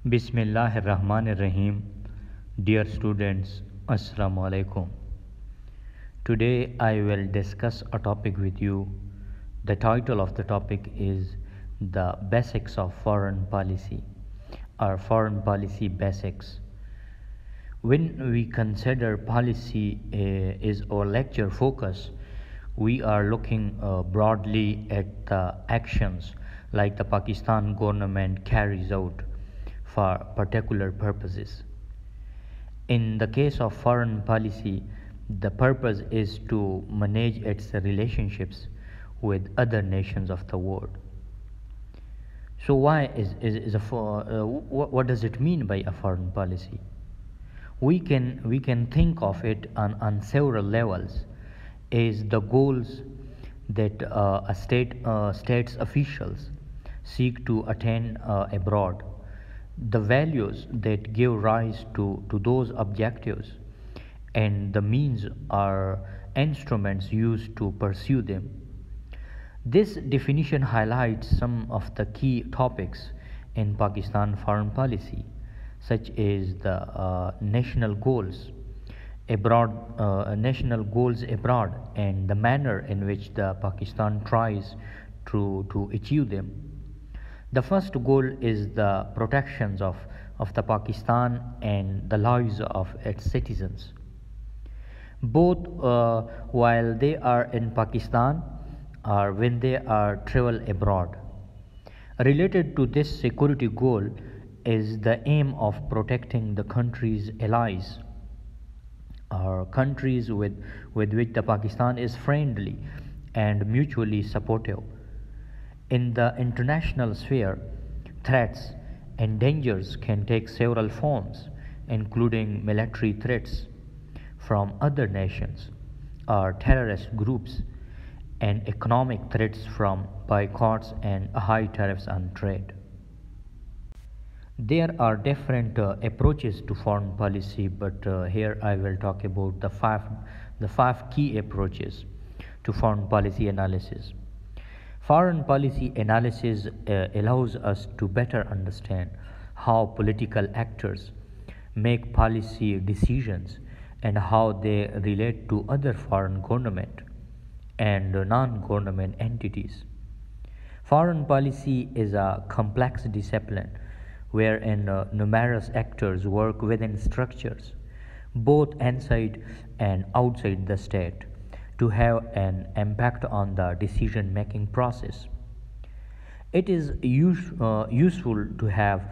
Bismillahirrahmanirrahim. Dear students, Assalamu alaikum. Today I will discuss a topic with you. The title of the topic is The Basics of Foreign Policy, or Foreign Policy Basics. When we consider policy is our lecture focus, we are looking broadly at the actions like the Pakistan government carries out for particular purposes. In the case of foreign policy, the purpose is to manage its relationships with other nations of the world. So, why what does it mean by a foreign policy? We can think of it on several levels as the goals that state's officials seek to attain abroad, the values that give rise to those objectives, and the means or instruments used to pursue them. This definition highlights some of the key topics in Pakistan foreign policy, such as the national goals abroad, and the manner in which the Pakistan tries to achieve them. The first goal is the protections of the Pakistan and the lives of its citizens, both while they are in Pakistan or when they are travel abroad. Related to this security goal is the aim of protecting the country's allies, or countries with which the Pakistan is friendly and mutually supportive. In the international sphere, threats and dangers can take several forms, including military threats from other nations or terrorist groups, and economic threats from boycotts and high tariffs on trade. There are different approaches to foreign policy, but here I will talk about the five key approaches to foreign policy analysis. Foreign policy analysis allows us to better understand how political actors make policy decisions and how they relate to other foreign government and non-government entities. Foreign policy is a complex discipline wherein numerous actors work within structures, both inside and outside the state, to have an impact on the decision making process. It is useful to have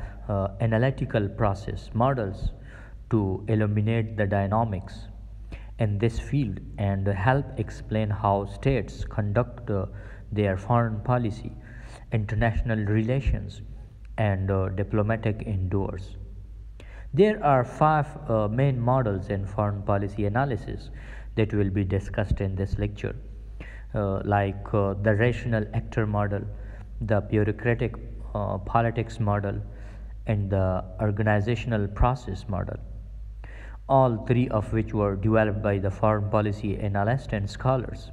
analytical process models to illuminate the dynamics in this field and help explain how states conduct their foreign policy, international relations, and diplomatic endeavors. There are five main models in foreign policy analysis that will be discussed in this lecture, like the rational actor model, the bureaucratic politics model, and the organizational process model, all three of which were developed by the foreign policy analysts and scholars,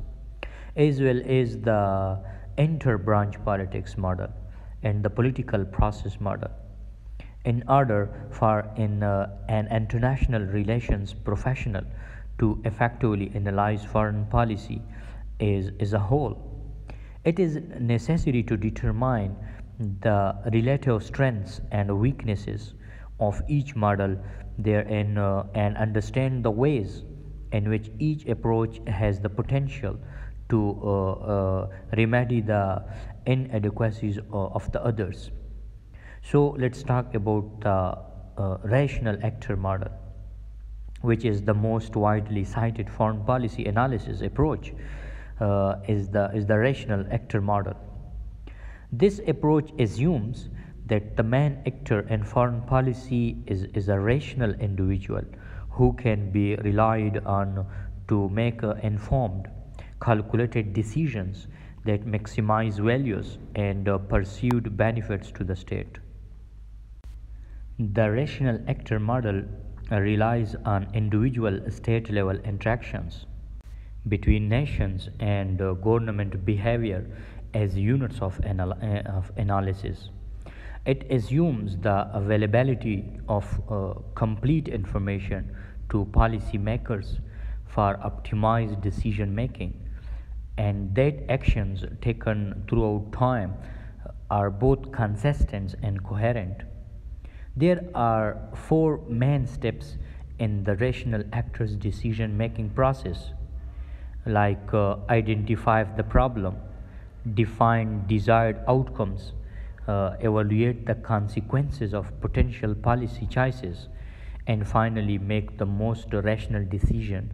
as well as the inter-branch politics model and the political process model, in order for an international relations professional to effectively analyze foreign policy as a whole. It is necessary to determine the relative strengths and weaknesses of each model therein and understand the ways in which each approach has the potential to remedy the inadequacies of the others. So let's talk about the rational actor model, which is the most widely cited foreign policy analysis approach. Is the rational actor model. This approach assumes that the main actor in foreign policy is a rational individual who can be relied on to make informed, calculated decisions that maximize values and perceived benefits to the state. The rational actor model relies on individual state level interactions between nations and government behavior as units of analysis. It assumes the availability of complete information to policymakers for optimized decision making, and that actions taken throughout time are both consistent and coherent. There are four main steps in the rational actor's decision making process, like identify the problem, define desired outcomes, evaluate the consequences of potential policy choices, and finally make the most rational decision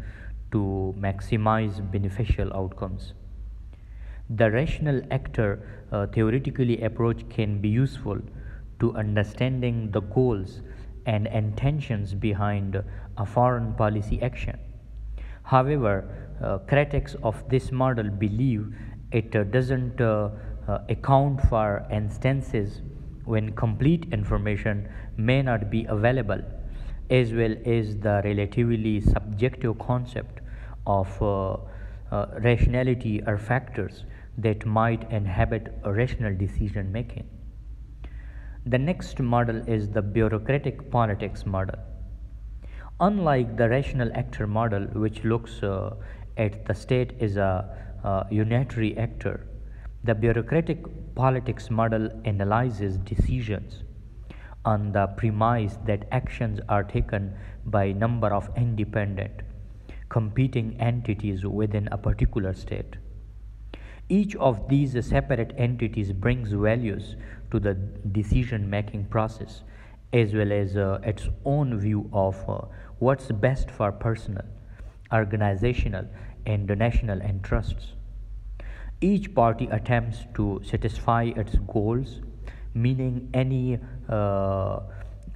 to maximize beneficial outcomes. The rational actor theoretically approach can be useful to understanding the goals and intentions behind a foreign policy action. However, critics of this model believe it doesn't account for instances when complete information may not be available, as well as the relatively subjective concept of rationality or factors that might inhibit rational decision making. The next model is the bureaucratic politics model. Unlike the rational actor model, which looks at the state as a unitary actor, the bureaucratic politics model analyzes decisions on the premise that actions are taken by a number of independent, competing entities within a particular state. Each of these separate entities brings values to the decision making process, as well as its own view of what's best for personal, organizational, and national interests. Each party attempts to satisfy its goals, meaning any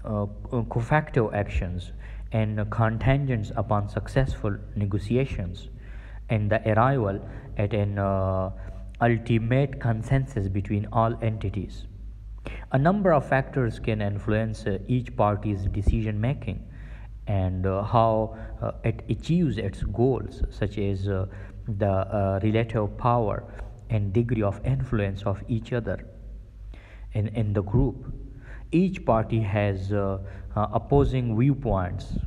cofacto actions and contingents upon successful negotiations and the arrival at an ultimate consensus between all entities. A number of factors can influence each party's decision making and how it achieves its goals, such as the relative power and degree of influence of each other in the group. Each party has opposing viewpoints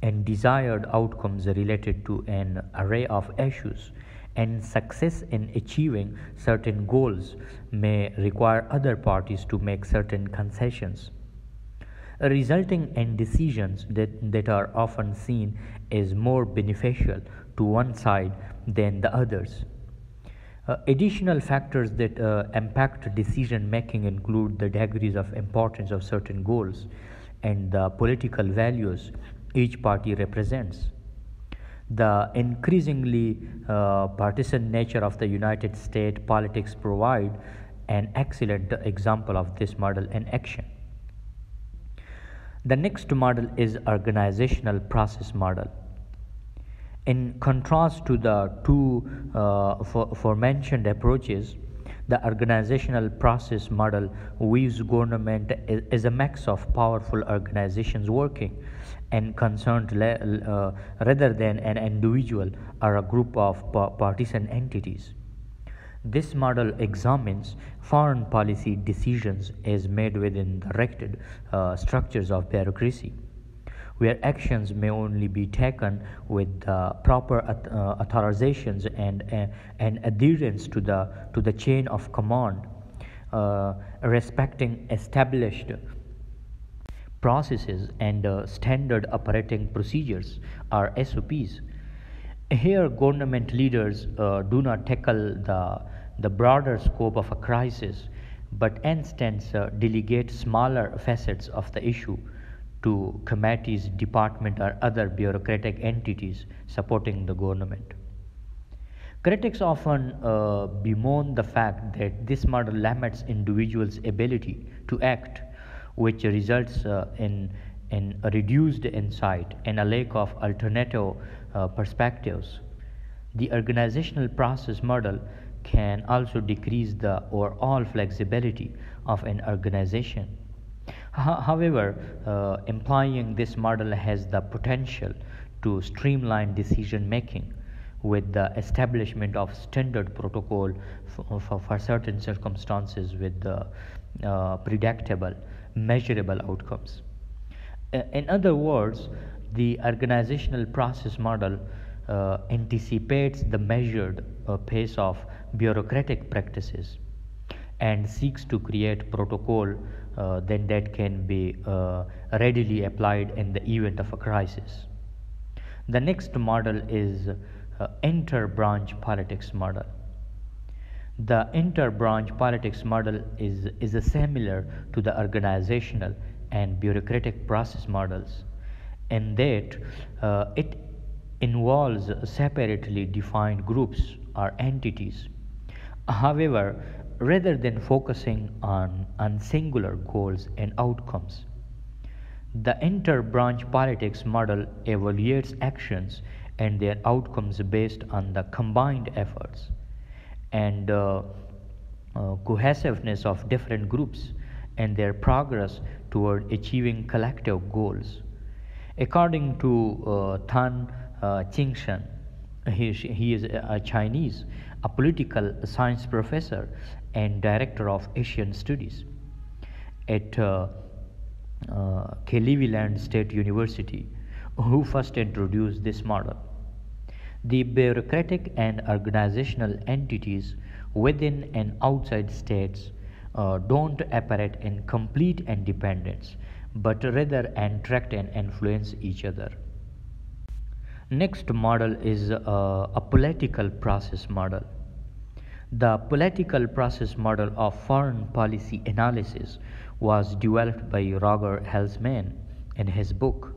and desired outcomes related to an array of issues, and success in achieving certain goals may require other parties to make certain concessions, resulting in decisions that are often seen as more beneficial to one side than the others. Additional factors that impact decision making include the degrees of importance of certain goals and the political values each party represents. The increasingly partisan nature of the United States politics provide an excellent example of this model in action. The next model is organizational process model. In contrast to the two aforementioned approaches, the organizational process model views government as a mix of powerful organizations working and concerned rather than an individual or a group of partisan entities. This model examines foreign policy decisions as made within the rigid structures of bureaucracy, where actions may only be taken with proper authorizations and adherence to the chain of command, respecting established processes and standard operating procedures or SOPs. Here, government leaders do not tackle the broader scope of a crisis, but instead delegate smaller facets of the issue to committees, departments, or other bureaucratic entities supporting the government. Critics often bemoan the fact that this model limits individuals' ability to act, which results in a reduced insight and a lack of alternative perspectives. The organizational process model can also decrease the overall flexibility of an organization. However, employing this model has the potential to streamline decision making with the establishment of standard protocol for certain circumstances with predictable, measurable outcomes. In other words, the organizational process model anticipates the measured pace of bureaucratic practices and seeks to create protocol then that can be readily applied in the event of a crisis. The next model is inter-branch politics model. The inter-branch politics model is similar to the organizational and bureaucratic process models in that it involves separately defined groups or entities. However, rather than focusing on singular goals and outcomes, the inter-branch politics model evaluates actions and their outcomes based on the combined efforts and cohesiveness of different groups and their progress toward achieving collective goals. According to Tan Qingshan, he is a Chinese, a political science professor and director of Asian studies at Cleveland State University, who first introduced this model. The bureaucratic and organizational entities within and outside states don't operate in complete independence, but rather interact and influence each other. Next model is a political process model. The political process model of foreign policy analysis was developed by Roger Helsman in his book,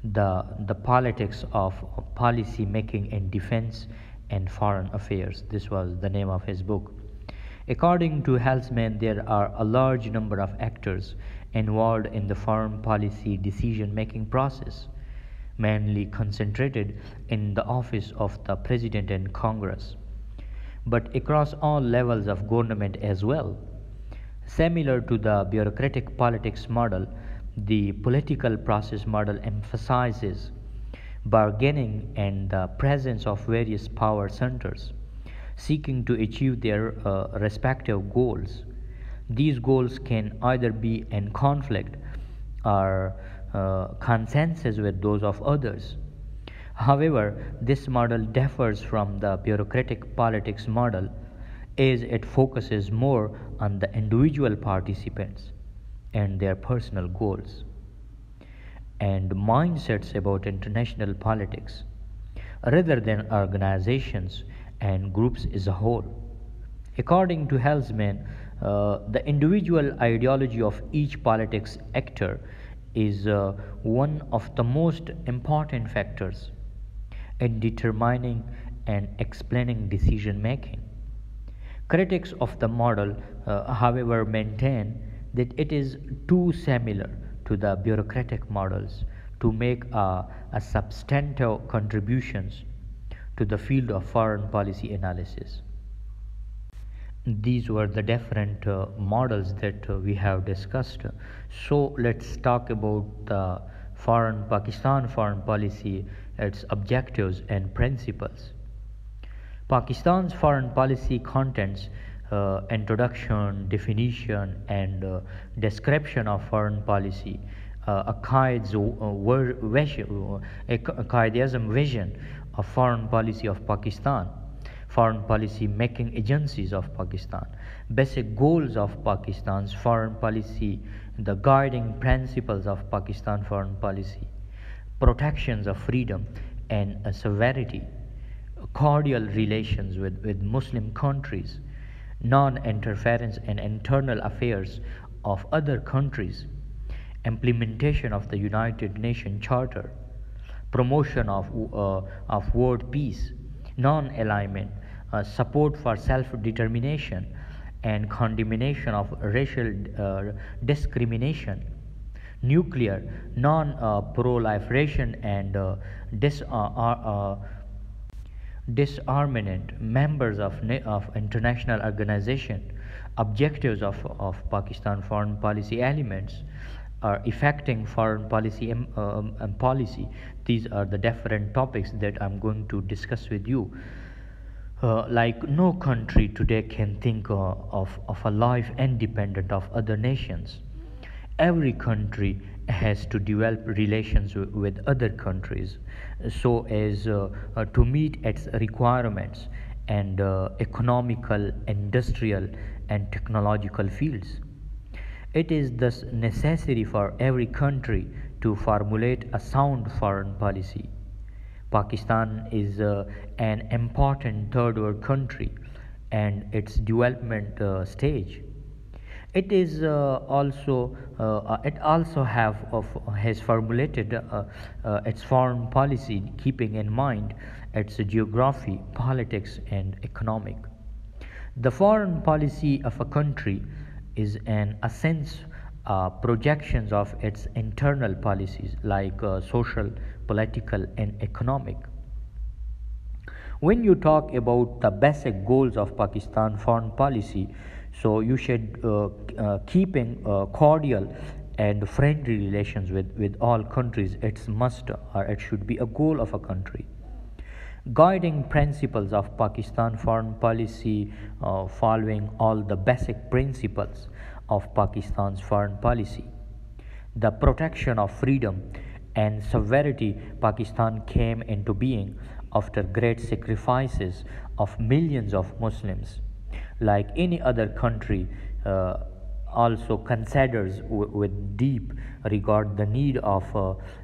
The Politics of Policy Making in Defense and Foreign Affairs. This was the name of his book. According to Helsman, there are a large number of actors involved in the foreign policy decision-making process, mainly concentrated in the office of the President and Congress, but across all levels of government as well. Similar to the bureaucratic politics model, the political process model emphasizes bargaining and the presence of various power centers seeking to achieve their respective goals. These goals can either be in conflict or consensus with those of others. However, this model differs from the bureaucratic politics model as it focuses more on the individual participants and their personal goals and mindsets about international politics rather than organizations and groups as a whole. According to Helsman, the individual ideology of each politics actor is one of the most important factors in determining and explaining decision making. Critics of the model, however, maintain that it is too similar to the bureaucratic models to make a substantive contributions to the field of foreign policy analysis. These were the different models that we have discussed. So let's talk about the Pakistan foreign policy, its objectives and principles. Pakistan's foreign policy contents introduction, definition, and description of foreign policy, a Qaid-e-Azam vision of foreign policy of Pakistan, foreign policy making agencies of Pakistan, basic goals of Pakistan's foreign policy, the guiding principles of Pakistan foreign policy, protections of freedom and sovereignty, cordial relations with Muslim countries, non-interference in internal affairs of other countries, implementation of the United Nations Charter, promotion of world peace, non-alignment, support for self-determination, and condemnation of racial discrimination, nuclear, non-proliferation and disarmament, members of international organization, objectives of Pakistan foreign policy elements are affecting foreign policy policy. These are the different topics that I'm going to discuss with you. Like no country today can think of a life independent of other nations. Every country has to develop relations with other countries so as to meet its requirements and economical, industrial, and technological fields. It is thus necessary for every country to formulate a sound foreign policy. Pakistan is an important third world country and its development stage. It also has formulated its foreign policy keeping in mind its geography, politics, and economic. The foreign policy of a country is an essence projections of its internal policies like social, political, and economic. When you talk about the basic goals of Pakistan foreign policy, so you should keeping cordial and friendly relations with all countries. It's must or it should be a goal of a country. Guiding principles of Pakistan foreign policy, following all the basic principles of Pakistan's foreign policy. The protection of freedom and sovereignty. Pakistan came into being after great sacrifices of millions of Muslims. Like any other country, also considers with deep regard the need of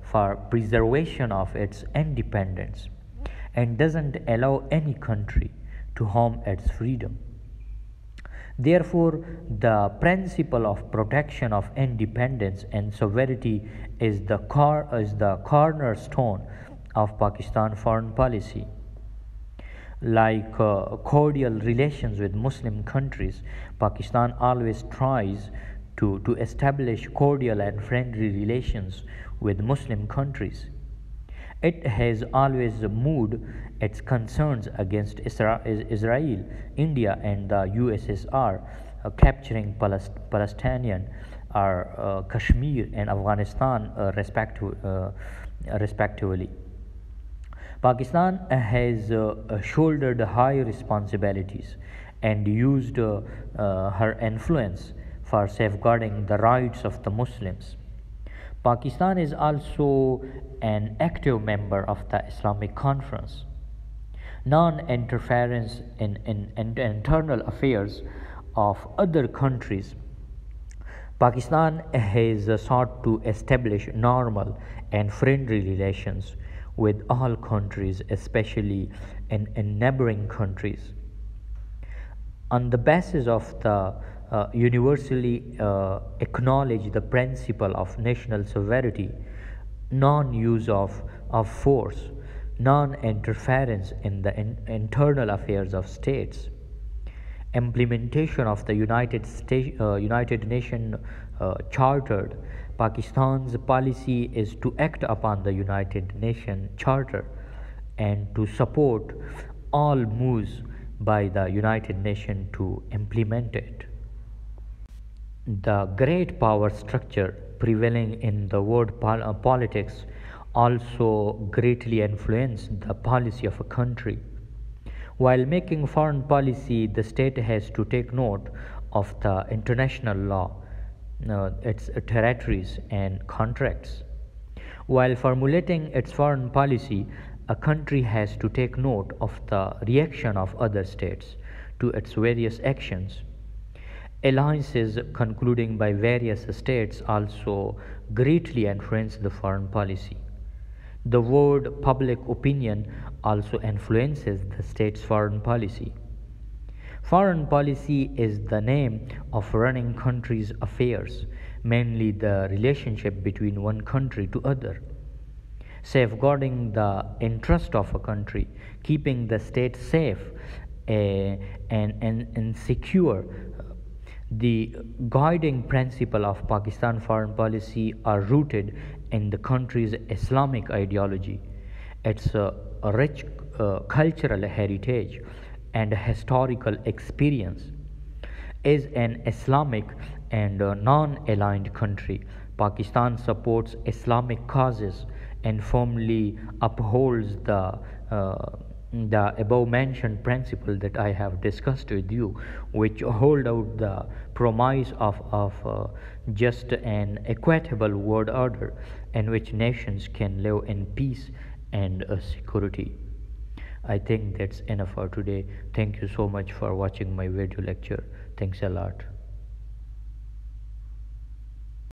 for preservation of its independence and doesn't allow any country to harm its freedom. Therefore, the principle of protection of independence and sovereignty is the cornerstone of Pakistan foreign policy. Like cordial relations with Muslim countries, Pakistan always tries to establish cordial and friendly relations with Muslim countries. It has always moved its concerns against Israel, India, and the USSR, capturing Palestinian or Kashmir and Afghanistan respectively. Pakistan has shouldered high responsibilities and used her influence for safeguarding the rights of the Muslims. Pakistan is also an active member of the Islamic Conference. Non-interference in internal affairs of other countries. Pakistan has sought to establish normal and friendly relations with all countries, especially in neighboring countries. On the basis of the universally acknowledge the principle of national sovereignty, non-use of force, non-interference in the internal affairs of states, implementation of the United Nations Charter. Pakistan's policy is to act upon the United Nations Charter and to support all moves by the United Nations to implement it. The great power structure prevailing in the world politics also greatly influenced the policy of a country. While making foreign policy, the state has to take note of the international law, its territories and contracts. While formulating its foreign policy, a country has to take note of the reaction of other states to its various actions. Alliances concluding by various states also greatly influence the foreign policy. The word public opinion also influences the state's foreign policy. Foreign policy is the name of running country's affairs, mainly the relationship between one country to other. Safeguarding the interest of a country, keeping the state safe and secure. The guiding principle of Pakistan foreign policy are rooted in the country's Islamic ideology, its rich cultural heritage and historical experience. As an Islamic and non-aligned country, Pakistan supports Islamic causes and firmly upholds the the above mentioned principle that I have discussed with you, which hold out the promise of just an equitable world order in which nations can live in peace and security. I think that's enough for today. Thank you so much for watching my video lecture. Thanks a lot.